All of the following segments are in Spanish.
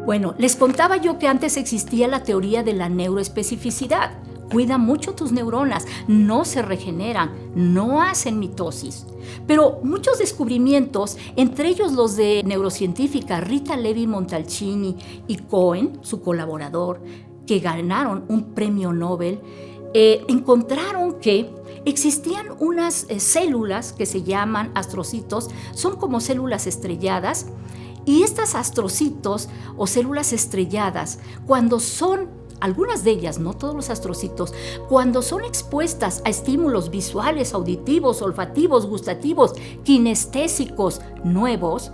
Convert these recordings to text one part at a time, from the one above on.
Bueno, les contaba yo que antes existía la teoría de la neuroespecificidad. Cuida mucho tus neuronas, no se regeneran, no hacen mitosis. Pero muchos descubrimientos, entre ellos los de neurocientífica Rita Levi Montalcini y Cohen, su colaborador, que ganaron un premio Nobel, encontraron que existían unas células que se llaman astrocitos, son como células estrelladas, y estas astrocitos o células estrelladas, cuando son algunas de ellas, no todos los astrocitos, cuando son expuestas a estímulos visuales, auditivos, olfativos, gustativos, kinestésicos nuevos,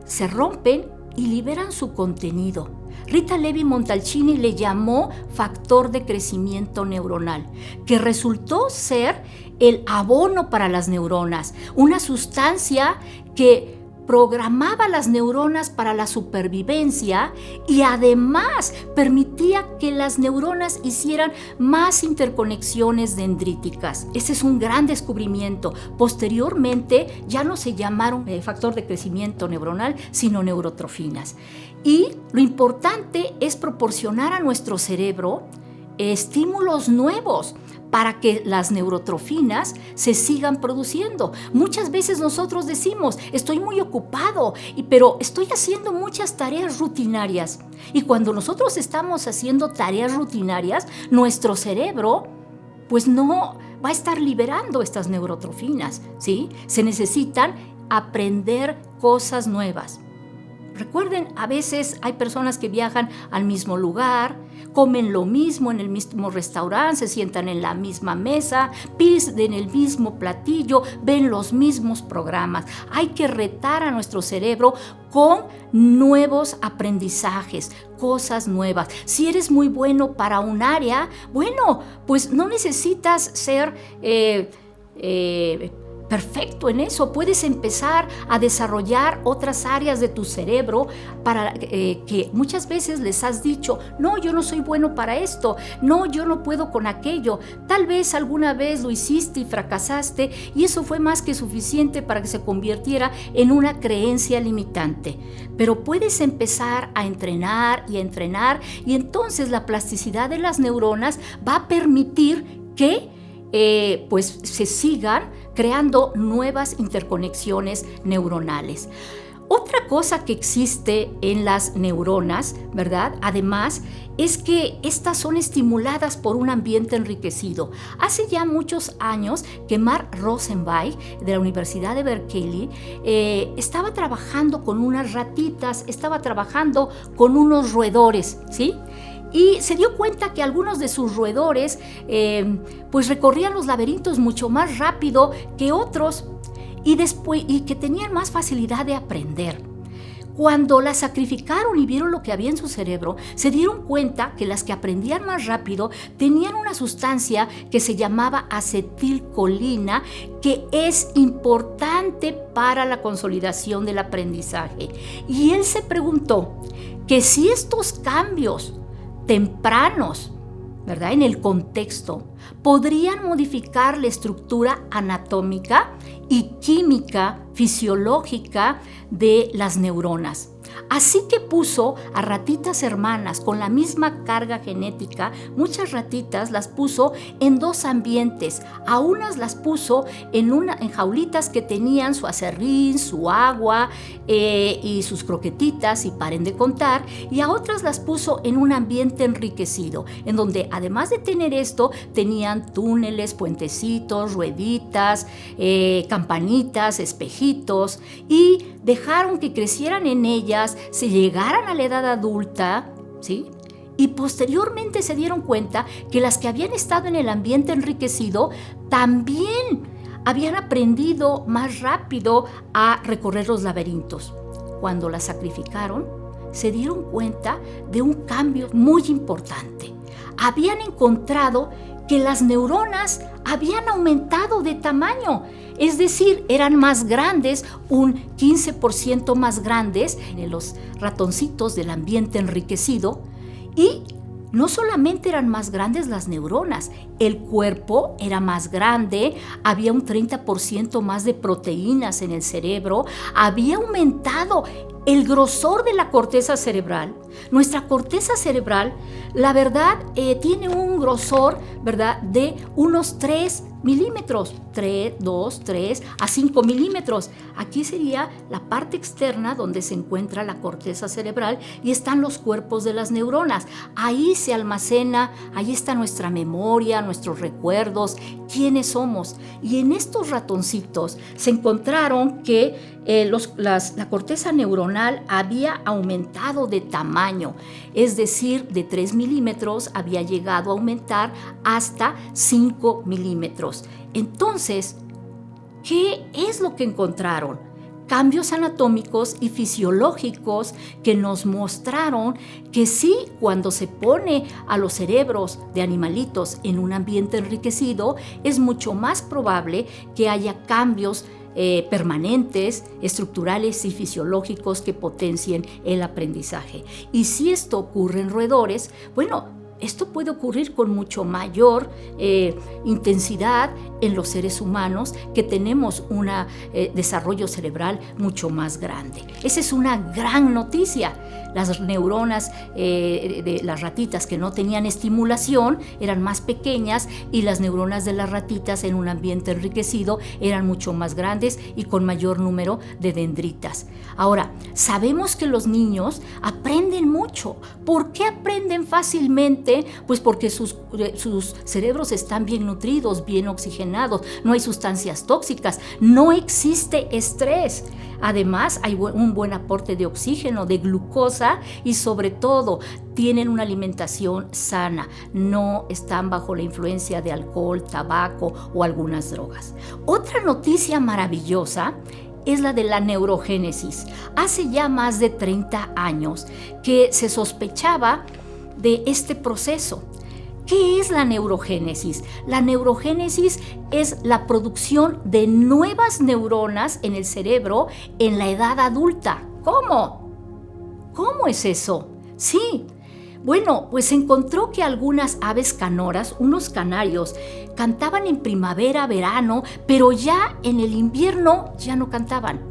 se rompen y liberan su contenido. Rita Levi Montalcini le llamó factor de crecimiento neuronal, que resultó ser el abono para las neuronas, una sustancia que programaba las neuronas para la supervivencia y además permitía que las neuronas hicieran más interconexiones dendríticas. Ese es un gran descubrimiento. Posteriormente ya no se llamaron factor de crecimiento neuronal, sino neurotrofinas. Y lo importante es proporcionar a nuestro cerebro estímulos nuevos para que las neurotrofinas se sigan produciendo. Muchas veces nosotros decimos, estoy muy ocupado, pero estoy haciendo muchas tareas rutinarias. Y cuando nosotros estamos haciendo tareas rutinarias, nuestro cerebro pues no va a estar liberando estas neurotrofinas, ¿sí? Se necesitan aprender cosas nuevas. Recuerden, a veces hay personas que viajan al mismo lugar, comen lo mismo en el mismo restaurante, se sientan en la misma mesa, piden el mismo platillo, ven los mismos programas. Hay que retar a nuestro cerebro con nuevos aprendizajes, cosas nuevas. Si eres muy bueno para un área, bueno, pues no necesitas ser perfecto en eso. Puedes empezar a desarrollar otras áreas de tu cerebro para que muchas veces les has dicho, no, yo no soy bueno para esto, no, yo no puedo con aquello. Tal vez alguna vez lo hiciste y fracasaste y eso fue más que suficiente para que se convirtiera en una creencia limitante. Pero puedes empezar a entrenar y entonces la plasticidad de las neuronas va a permitir que pues se sigan creando nuevas interconexiones neuronales. Otra cosa que existe en las neuronas, ¿verdad? Además, es que estas son estimuladas por un ambiente enriquecido. Hace ya muchos años que Mark Rosenweig, de la Universidad de Berkeley, estaba trabajando con unas ratitas, estaba trabajando con unos roedores, ¿sí? Y se dio cuenta que algunos de sus roedores pues recorrían los laberintos mucho más rápido que otros y que tenían más facilidad de aprender. Cuando las sacrificaron y vieron lo que había en su cerebro, se dieron cuenta que las que aprendían más rápido tenían una sustancia que se llamaba acetilcolina, que es importante para la consolidación del aprendizaje. Y él se preguntó que si estos cambios tempranos, ¿verdad?, en el contexto, podrían modificar la estructura anatómica y química fisiológica de las neuronas. Así que puso a ratitas hermanas con la misma carga genética, muchas ratitas las puso en dos ambientes. A unas las puso en jaulitas que tenían su aserrín, su agua y sus croquetitas, y paren de contar, y a otras las puso en un ambiente enriquecido, en donde además de tener esto, tenían túneles, puentecitos, rueditas, campanitas, espejitos, y dejaron que crecieran en ellas, se llegaran a la edad adulta, ¿sí? Y posteriormente se dieron cuenta que las que habían estado en el ambiente enriquecido también habían aprendido más rápido a recorrer los laberintos. Cuando las sacrificaron, se dieron cuenta de un cambio muy importante. Habían encontrado que las neuronas habían aumentado de tamaño, es decir, eran más grandes, un 15% más grandes en los ratoncitos del ambiente enriquecido, y no solamente eran más grandes las neuronas, el cuerpo era más grande, había un 30% más de proteínas en el cerebro, había aumentado el grosor de la corteza cerebral. Nuestra corteza cerebral, la verdad, tiene un grosor, ¿verdad?, de unos 3 milímetros, 2, 3 a 5 milímetros. Aquí sería la parte externa donde se encuentra la corteza cerebral y están los cuerpos de las neuronas. Ahí se almacena, ahí está nuestra memoria, nuestros recuerdos, quiénes somos. Y en estos ratoncitos se encontraron que la corteza neuronal había aumentado de tamaño, es decir, de 3 milímetros había llegado a aumentar hasta 5 milímetros. Entonces, ¿qué es lo que encontraron? Cambios anatómicos y fisiológicos que nos mostraron que sí, cuando se pone a los cerebros de animalitos en un ambiente enriquecido, es mucho más probable que haya cambios permanentes, estructurales y fisiológicos que potencien el aprendizaje. Y si esto ocurre en roedores, bueno, esto puede ocurrir con mucho mayor intensidad en los seres humanos que tenemos un desarrollo cerebral mucho más grande. Esa es una gran noticia. Las neuronas de las ratitas que no tenían estimulación eran más pequeñas y las neuronas de las ratitas en un ambiente enriquecido eran mucho más grandes y con mayor número de dendritas. Ahora, sabemos que los niños aprenden mucho. ¿Por qué aprenden fácilmente? Pues porque sus cerebros están bien nutridos, bien oxigenados, no hay sustancias tóxicas, no existe estrés. Además, hay un buen aporte de oxígeno, de glucosa y sobre todo tienen una alimentación sana, no están bajo la influencia de alcohol, tabaco o algunas drogas. Otra noticia maravillosa es la de la neurogénesis. Hace ya más de 30 años que se sospechaba de este proceso. ¿Qué es la neurogénesis? La neurogénesis es la producción de nuevas neuronas en el cerebro en la edad adulta. ¿Cómo? ¿Cómo es eso? Sí. Bueno, pues se encontró que algunas aves canoras, unos canarios, cantaban en primavera, verano, pero ya en el invierno ya no cantaban.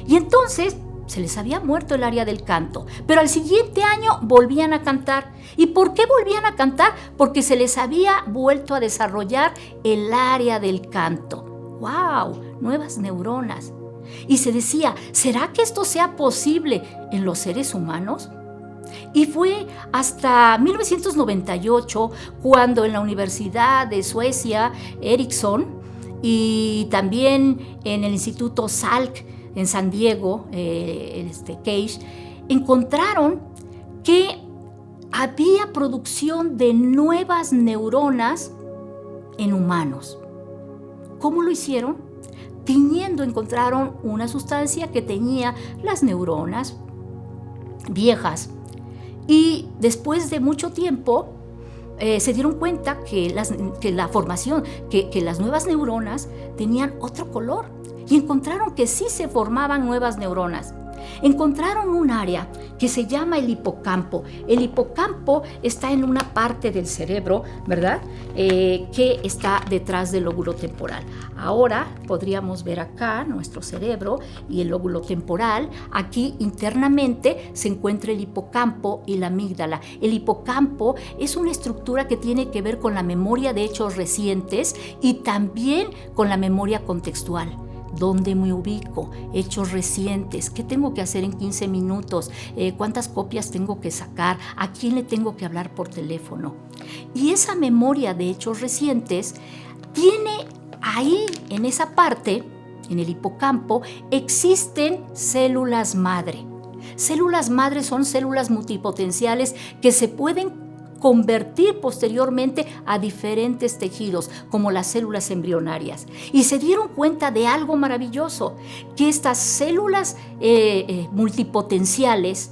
Y entonces se les había muerto el área del canto, pero al siguiente año volvían a cantar. ¿Y por qué volvían a cantar? Porque se les había vuelto a desarrollar el área del canto. ¡Wow! Nuevas neuronas. Y se decía, ¿será que esto sea posible en los seres humanos? Y fue hasta 1998 cuando en la Universidad de Suecia, Ericsson, y también en el Instituto Salk en San Diego, Cage, encontraron que había producción de nuevas neuronas en humanos. ¿Cómo lo hicieron? Tiñendo, encontraron una sustancia que tenía las neuronas viejas. Y después de mucho tiempo se dieron cuenta que la formación, que las nuevas neuronas tenían otro color y encontraron que sí se formaban nuevas neuronas. Encontraron un área que se llama el hipocampo. El hipocampo está en una parte del cerebro, ¿verdad? Que está detrás del lóbulo temporal. Ahora podríamos ver acá nuestro cerebro y el lóbulo temporal. Aquí internamente se encuentra el hipocampo y la amígdala. El hipocampo es una estructura que tiene que ver con la memoria de hechos recientes y también con la memoria contextual. ¿Dónde me ubico? Hechos recientes. ¿Qué tengo que hacer en 15 minutos? ¿Cuántas copias tengo que sacar? ¿A quién le tengo que hablar por teléfono? Y esa memoria de hechos recientes tiene ahí, en esa parte, en el hipocampo, existen células madre. Células madre son células multipotenciales que se pueden convertir posteriormente a diferentes tejidos, como las células embrionarias. Y se dieron cuenta de algo maravilloso, que estas células multipotenciales,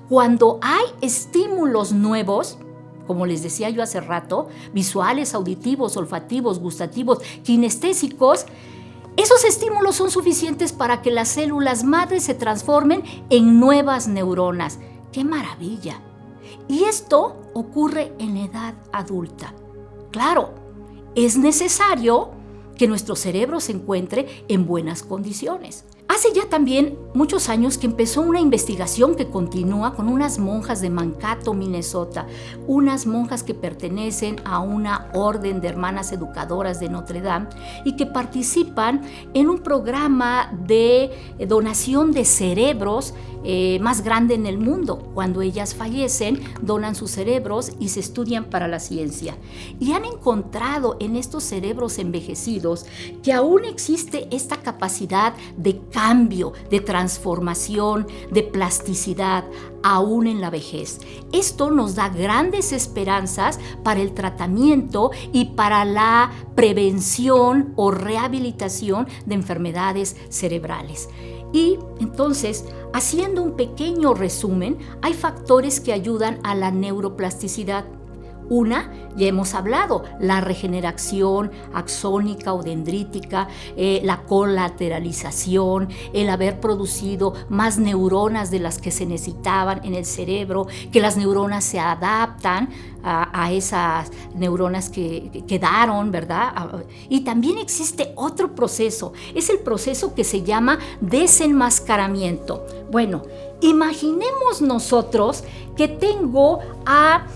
cuando hay estímulos nuevos, como les decía yo hace rato, visuales, auditivos, olfativos, gustativos, kinestésicos, esos estímulos son suficientes para que las células madres se transformen en nuevas neuronas. ¡Qué maravilla! Y esto ocurre en la edad adulta. Claro, es necesario que nuestro cerebro se encuentre en buenas condiciones. Hace ya también muchos años que empezó una investigación que continúa con unas monjas de Mankato, Minnesota, unas monjas que pertenecen a una orden de hermanas educadoras de Notre Dame y que participan en un programa de donación de cerebros más grande en el mundo. Cuando ellas fallecen, donan sus cerebros y se estudian para la ciencia. Y han encontrado en estos cerebros envejecidos que aún existe esta capacidad de cambio, de transformación, de plasticidad, aún en la vejez. Esto nos da grandes esperanzas para el tratamiento y para la prevención o rehabilitación de enfermedades cerebrales. Y entonces, haciendo un pequeño resumen, hay factores que ayudan a la neuroplasticidad. Una, ya hemos hablado, la regeneración axónica o dendrítica, la colateralización, el haber producido más neuronas de las que se necesitaban en el cerebro, que las neuronas se adaptan a esas neuronas que quedaron, ¿verdad? Y también existe otro proceso, es el proceso que se llama desenmascaramiento. Bueno, imaginemos nosotros que tengo a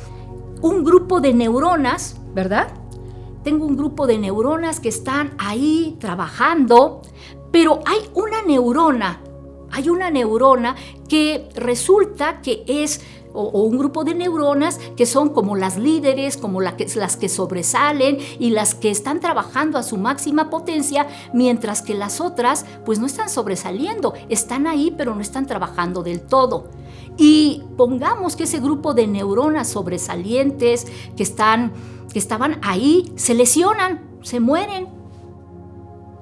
un grupo de neuronas, ¿verdad? Tengo un grupo de neuronas que están ahí trabajando, pero hay una neurona que resulta que es, o un grupo de neuronas que son como las líderes, como las que sobresalen y las que están trabajando a su máxima potencia, mientras que las otras pues no están sobresaliendo, están ahí pero no están trabajando del todo. Y pongamos que ese grupo de neuronas sobresalientes que estaban ahí se lesionan, se mueren.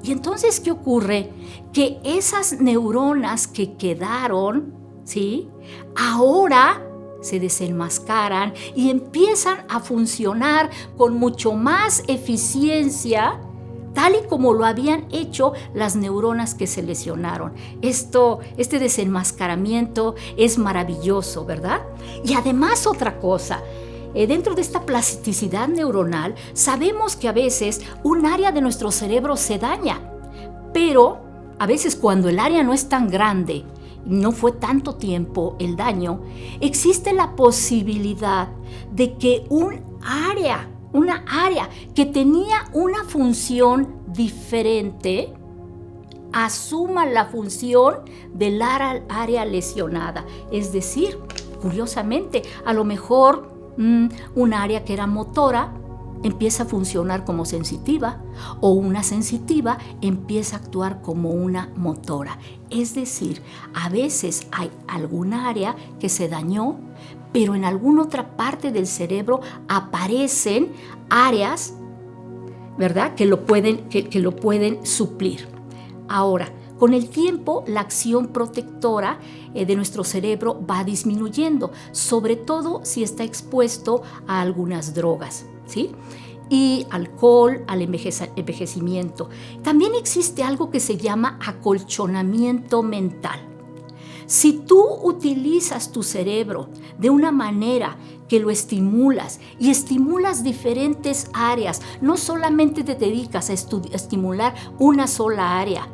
Y entonces, ¿qué ocurre? Que esas neuronas que quedaron, ¿sí?, ahora se desenmascaran y empiezan a funcionar con mucho más eficiencia, tal y como lo habían hecho las neuronas que se lesionaron. Este desenmascaramiento es maravilloso, ¿verdad? Y además otra cosa, dentro de esta plasticidad neuronal, sabemos que a veces un área de nuestro cerebro se daña, pero a veces cuando el área no es tan grande, no fue tanto tiempo el daño, existe la posibilidad de que una área que tenía una función diferente asuma la función del área lesionada. Es decir, curiosamente, a lo mejor un área que era motora empieza a funcionar como sensitiva, o una sensitiva empieza a actuar como una motora. Es decir, a veces hay algún área que se dañó, pero en alguna otra parte del cerebro aparecen áreas, ¿verdad?, que lo pueden suplir. Ahora, con el tiempo, la acción protectora de nuestro cerebro va disminuyendo, sobre todo si está expuesto a algunas drogas, ¿sí?, y alcohol, al envejecimiento. También existe algo que se llama acolchonamiento mental. Si tú utilizas tu cerebro de una manera que lo estimulas y estimulas diferentes áreas, no solamente te dedicas a estimular una sola área,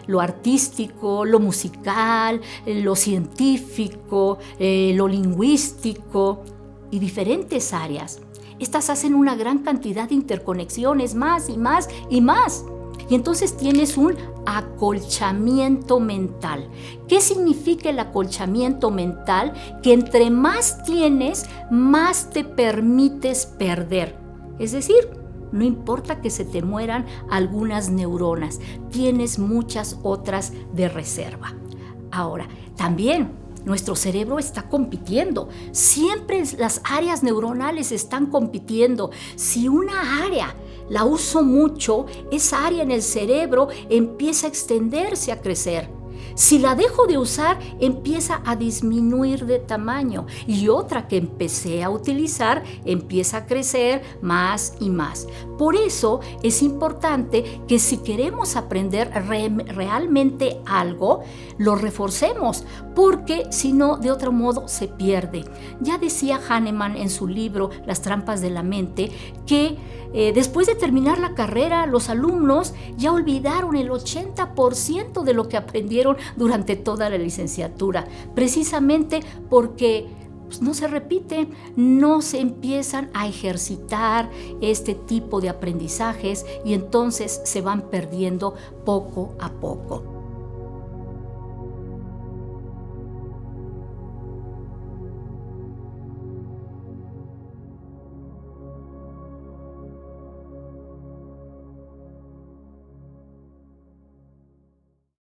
lo artístico, lo musical, lo científico, lo lingüístico y diferentes áreas. Estas hacen una gran cantidad de interconexiones, más y más y más. Y entonces tienes un acolchamiento mental. ¿Qué significa el acolchamiento mental? Que entre más tienes, más te permites perder. Es decir, no importa que se te mueran algunas neuronas, tienes muchas otras de reserva. Ahora, también nuestro cerebro está compitiendo. Siempre las áreas neuronales están compitiendo. Si una área la uso mucho, esa área en el cerebro empieza a extenderse, a crecer. Si la dejo de usar, empieza a disminuir de tamaño y otra que empecé a utilizar empieza a crecer más y más. Por eso es importante que si queremos aprender realmente algo, lo reforcemos, porque si no, de otro modo se pierde. Ya decía Hahnemann en su libro Las trampas de la mente que después de terminar la carrera, los alumnos ya olvidaron el 80% de lo que aprendieron durante toda la licenciatura, precisamente porque no se repite, no se empiezan a ejercitar este tipo de aprendizajes y entonces se van perdiendo poco a poco.